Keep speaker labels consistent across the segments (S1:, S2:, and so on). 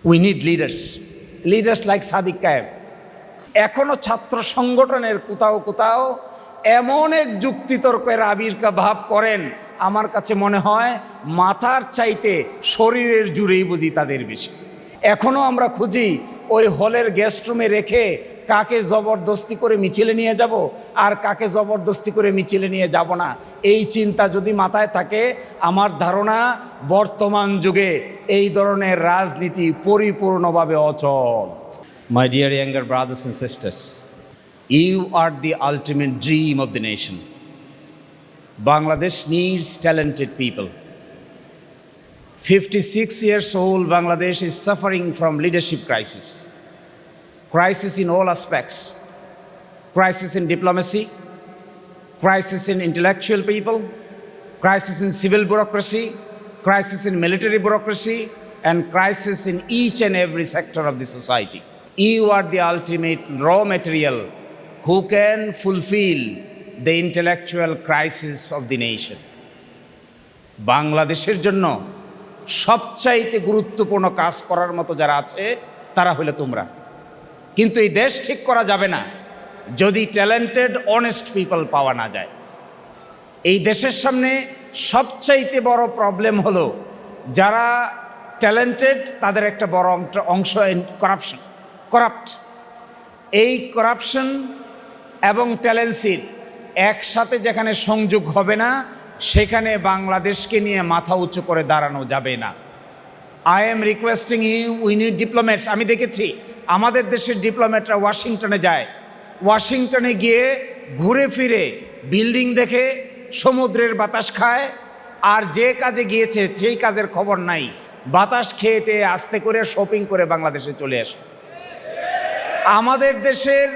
S1: We need leaders like Sadiq Kayem. এখনো ছাত্র সংগঠনের কোথাও কোথাও এমন এক যুক্তিতর্কের আবির্ভাব করেন, আমার কাছে মনে হয় মাথার চাইতে শরীরের জুড়েই বুঝি তাদের বেশি। এখনো আমরা খুঁজি ওই হলের গেস্ট রুমে রেখে কাকে জবরদস্তি করে মিছিলে নিয়ে যাব আর কাকে জবরদস্তি করে মিছিলে নিয়ে যাব না, এই চিন্তা যদি মাথায় থাকে, আমার ধারণা বর্তমান যুগে এই ধরনের রাজনীতি পরিপূর্ণভাবে অচল। My dear younger brothers and sisters, you are the ultimate dream of the nation. Bangladesh needs talented people. 56 years old, Bangladesh is suffering from leadership crisis in all aspects, crisis in diplomacy, crisis in intellectual people, crisis in civil bureaucracy, crisis in military bureaucracy, and crisis in each and every sector of the society. You are the ultimate raw material who can fulfill the intellectual crisis of the nation. বাংলাদেশের জন্য সবচাইতে গুরুত্বপূর্ণ কাজ করার মতো যারা আছে তারা হলো তোমরা। কিন্তু এই দেশ ঠিক করা যাবে না যদি ট্যালেন্টেড অনেস্ট পিপল পাওয়া না যায়। এই দেশের সামনে সবচাইতে বড় প্রবলেম হলো যারা ট্যালেন্টেড তাদের একটা বড় অংশ করাপ্ট। এই করাপশন এবং ট্যালেন্সির একসাথে যেখানে সংযোগ হবে না, সেখানে বাংলাদেশকে নিয়ে মাথা উঁচু করে দাঁড়ানো যাবে না। I am requesting you, we need diplomats. আমি দেখেছি আমাদের দেশের ডিপ্লোম্যাটরা ওয়াশিংটনে যায়, ওয়াশিংটনে গিয়ে ঘুরে ফিরে বিল্ডিং দেখে সমুদ্রের বাতাস খায়, আর যে কাজে গিয়েছে সেই কাজের খবর নাই, বাতাস খেয়েতে আস্তে করে শপিং করে বাংলাদেশে চলে আসে। আমাদের দেশের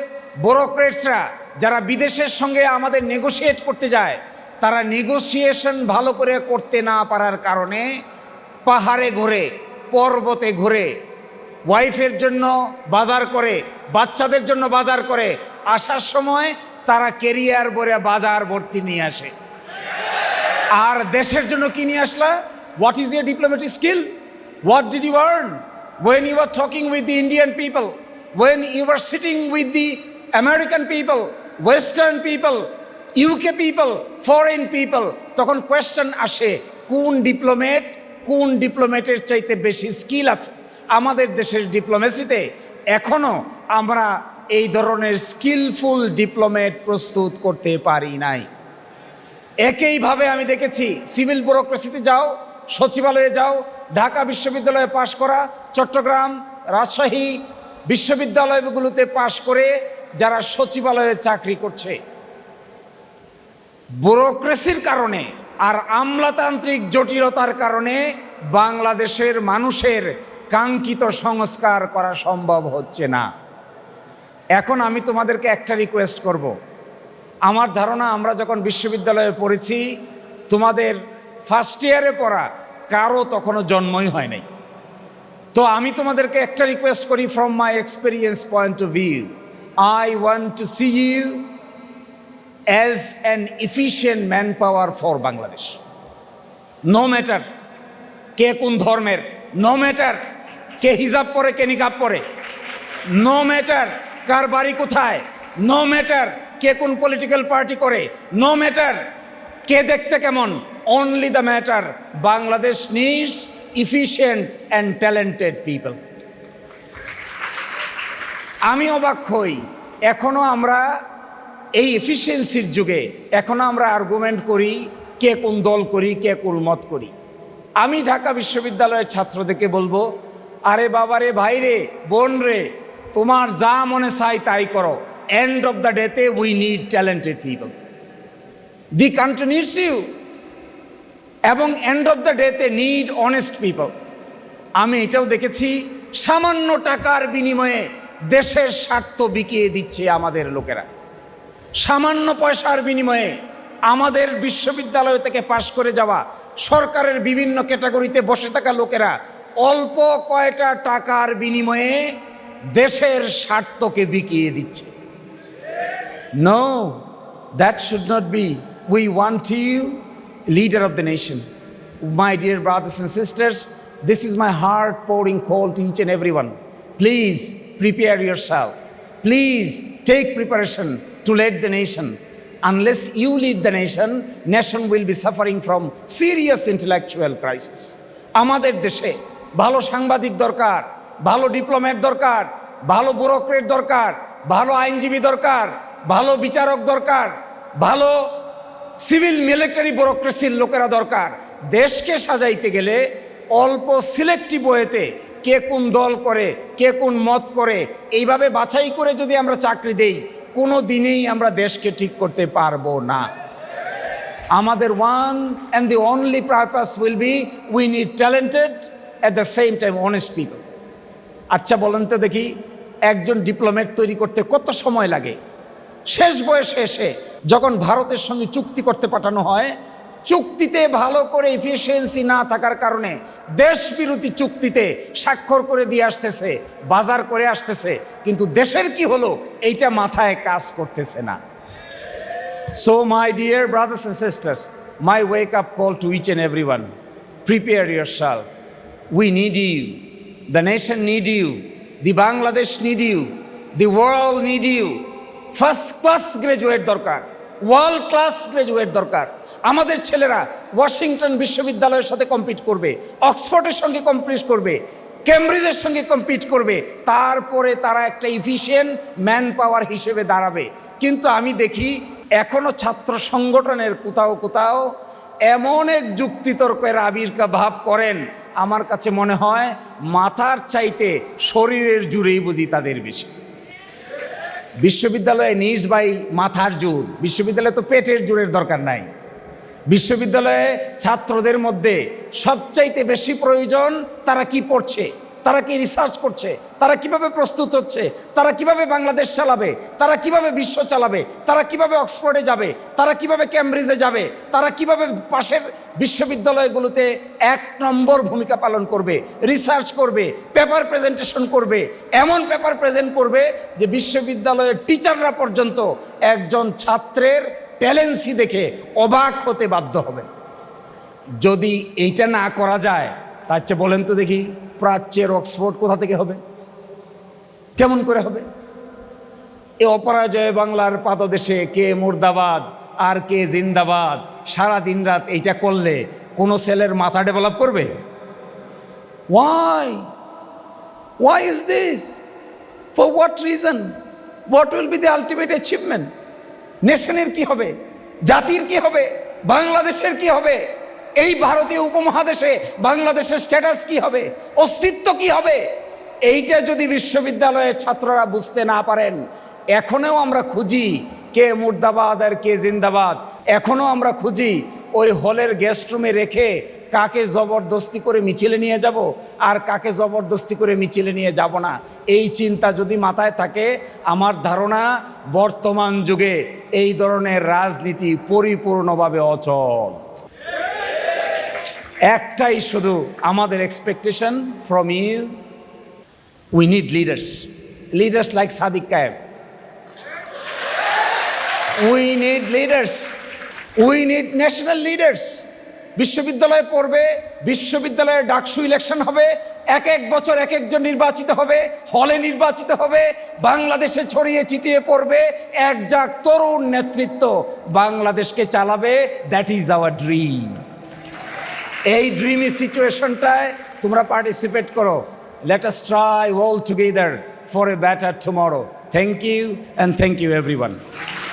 S1: ব্যুরোক্রেটসরা যারা বিদেশের সঙ্গে আমাদের নেগোশিয়েট করতে যায়, তারা নেগোসিয়েশন ভালো করে করতে না পারার কারণে পাহাড়ে ঘুরে, পর্বতে ঘুরে, ওয়াইফের জন্য বাজার করে, বাচ্চাদের জন্য বাজার করে, আসার সময় তারা কেরিয়ার ভরে বাজার ভর্তি নিয়ে আসে। আর দেশের জন্য কি নিয়ে আসলা? What is your diplomatic skill? What did you earn when you were talking with the Indian people, when you were sitting with the American people, Western people, UK people, foreign people? তখন question আসে, কোন ডিপ্লোমেটের চাইতে বেশি skill আছে? আমাদের দেশের ডিপ্লোমেসিতে এখনো আমরা এই ধরনের স্কিলফুল ডিপ্লোমেট প্রস্তুত করতে পারি নাই। একইভাবে আমি দেখেছি সিভিল ব্যুরোক্রেসিতে যাও, সচিবালয়ে যাও, ঢাকা বিশ্ববিদ্যালয়ে পাশ করা, চট্টগ্রাম, রাজশাহী বিশ্ববিদ্যালয়গুলোতে পাশ করে যারা সচিবালয়ে চাকরি করছে, ব্যুরোক্রেসির কারণে আর আমলাতান্ত্রিক জটিলতার কারণে বাংলাদেশের মানুষের কাঙ্ক্ষিত সংস্কার করা সম্ভব হচ্ছে না। এখন আমি তোমাদেরকে একটা রিকোয়েস্ট করব। আমার ধারণা আমরা যখন বিশ্ববিদ্যালয়ে পড়েছি, তোমাদের ফার্স্ট ইয়ারে পড়া কারো তখনও জন্মই হয় নাই। তো আমি তোমাদেরকে একটা রিকোয়েস্ট করি, from my experience point of view, I want to see you as an efficient man power for Bangladesh. No matter কে কোন ধর্মের, নো ম্যাটার কে হিজাব পরে কে নিকাব পরে, নো ম্যাটার কার বাড়ি কোথায়, নো ম্যাটার কে কোন পলিটিক্যাল পার্টি করে, নো ম্যাটার কে দেখতে কেমন, only the matter Bangladesh needs efficient and talented people. আমি অবাক হই, এখনো আমরা এই এফিসিয়েন্সির যুগে এখনো আমরা আর্গুমেন্ট করি কে কোন দল করি, কে কোন মত করি। আমি ঢাকা বিশ্ববিদ্যালয়ের ছাত্রদেরকে বলবো, আরে বাবা রে, ভাই রে, বোন রে, তোমার যা মনে চাই তাই করো, এন্ড অফ দ্য ডেতে we need talented people, the country needs you, এবং এন্ড অফ দ্য ডেতে নিড অনেস্ট পিপল। আমি এটাও দেখেছি সামান্য টাকার বিনিময়ে দেশের স্বার্থ বিকিয়ে দিচ্ছে আমাদের লোকেরা। সামান্য পয়সার বিনিময়ে আমাদের বিশ্ববিদ্যালয় থেকে পাশ করে যাওয়া সরকারের বিভিন্ন ক্যাটাগরিতে বসে থাকা লোকেরা অল্প কয়টা টাকার বিনিময়ে দেশের স্বার্থকে বিকিয়ে দিচ্ছে। No, that should not be. We want you leader of the nation. My dear brothers and sisters, This is my heart pouring call to each and everyone. Please prepare yourself. Please take preparation to lead the nation. Unless you lead the nation, nation will be suffering from serious intellectual crisis. আমাদের দেশে ভালো সাংবাদিক দরকার, ভালো diplomat দরকার, ভালো bureaucrat দরকার, ভালো আইনজীবী দরকার, ভালো বিচারক দরকার, ভালো সিভিল মিলিটারি ব্যুরোক্রেসির লোকেরা দরকার। দেশকে সাজাইতে গেলে অল্প সিলেক্টিভ ওয়েতে কে কোন দল করে, কে কোন মত করে, এইভাবে বাছাই করে যদি আমরা চাকরি দেই, কোনো দিনেই আমরা দেশকে ঠিক করতে পারবো না। আমাদের one and the only purpose will be we need talented at the same time honest people. আচ্ছা বলেন তো দেখি, একজন ডিপ্লোম্যাট তৈরি করতে কত সময় লাগে? শেষ বয়সে এসে যখন ভারতের সঙ্গে চুক্তি করতে পাঠানো হয়, চুক্তিতে ভালো করে এফিসিয়েন্সি না থাকার কারণে দেশ বিরোধী চুক্তিতে স্বাক্ষর করে দিয়ে আসতেছে, বাজার করে আসতেছে, কিন্তু দেশের কি হলো এইটা মাথায় কাজ করতেছে না। So my dear brothers and sisters, my wake up call to each and everyone, prepare yourself. We need you. The nation need you. The Bangladesh need you. The world need you. First class graduate দরকার, world class graduate দরকার। আমাদের ছেলেরা Washington বিশ্ববিদ্যালয়ের সাথে compete করবে, অক্সফোর্ডের সঙ্গে compete করবে, কেমব্রিজের সঙ্গে কম্পিট করবে, তারপরে তারা একটা এফিশিয়েন্ট ম্যান পাওয়ার হিসেবে দাঁড়াবে। কিন্তু আমি দেখি এখনো ছাত্র সংগঠনের কোথাও কোথাও এমন এক যুক্তিতর্কের আবির্ভাব করেন, আমার কাছে মনে হয় মাথার চাইতে শরীরের জোরেই বুঝি তাদের বেশি। বিশ্ববিদ্যালয়ে নিজ বাই মাথার জোর, বিশ্ববিদ্যালয়ে তো পেটের জোরের দরকার নাই। বিশ্ববিদ্যালয়ে ছাত্রদের মধ্যে সবচাইতে বেশি প্রয়োজন তারা কি পড়ছে, তারা কি রিসার্চ করছে, তারা কিভাবে প্রস্তুত হচ্ছে, তারা কিভাবে বাংলাদেশ চালাবে, তারা কিভাবে বিশ্ব চালাবে, তারা কিভাবে অক্সফোর্ডে যাবে, তারা কিভাবে কেমব্রিজে যাবে, তারা কিভাবে পাশের বিশ্ববিদ্যালয়গুলোতে 1 নম্বর ভূমিকা পালন করবে, রিসার্চ করবে, পেপার প্রেজেন্টেশন করবে, এমন পেপার প্রেজেন্ট করবে যে বিশ্ববিদ্যালয়ের টিচাররা পর্যন্ত একজন ছাত্রের ট্যালেন্সি দেখে অবাক হতে বাধ্য হবে। যদি এইটা না করা যায়, তার চেয়ে বলেন তো দেখি প্রাচ্যের অক্সফোর্ড কোথা থেকে হবে, কেমন করে হবে? এ অপরাজয় বাংলার পাদদেশে কে মুর্দাবাদ আর কে জিন্দাবাদ, সারা দিন রাত এইটা করলে কোনো ছেলের মাথা ডেভেলপ করবে? Why is this? For what reason? What will be the ultimate achievement? নেশনের কি হবে, জাতির কি হবে, বাংলাদেশের কি হবে, এই ভারতীয় উপমহাদেশে বাংলাদেশের স্ট্যাটাস কি হবে, অস্তিত্ব কি হবে? এইটা যদি বিশ্ববিদ্যালয়ের ছাত্ররা বুঝতে না পারেন, এখনো আমরা খুঁজি কে মুর্দাবাদ আর কে জিন্দাবাদ, এখনো আমরা খুঁজি ওই হলের গেস্ট রুমে রেখে কাকে জবরদস্তি করে মিছিলে নিয়ে যাব আর কাকে জবরদস্তি করে মিছিলে নিয়ে যাব না। এই চিন্তা যদি মাথায় থাকে, আমার ধারণা বর্তমান যুগে এই ধরনের রাজনীতি পরিপূর্ণভাবে অচল। একটাই শুধু আমাদের expectation from you, we need leaders like Sadiq Kayem. We need leaders, we need national leaders. বিশ্ববিদ্যালয়ে পড়বে, বিশ্ববিদ্যালয়ে ডাকসু ইলেকশন হবে, এক বছর এক একজন নির্বাচিত হবে, হলে নির্বাচিত হবে, বাংলাদেশে ছড়িয়ে ছিটিয়ে পড়বে একজাক তরুণ নেতৃত্ব, বাংলাদেশকে চালাবে। That is our dream. এই ড্রিমি সিচুয়েশনটায় তোমরা পার্টিসিপেট করো। Let us try all together for a better tomorrow. Thank you and thank you everyone.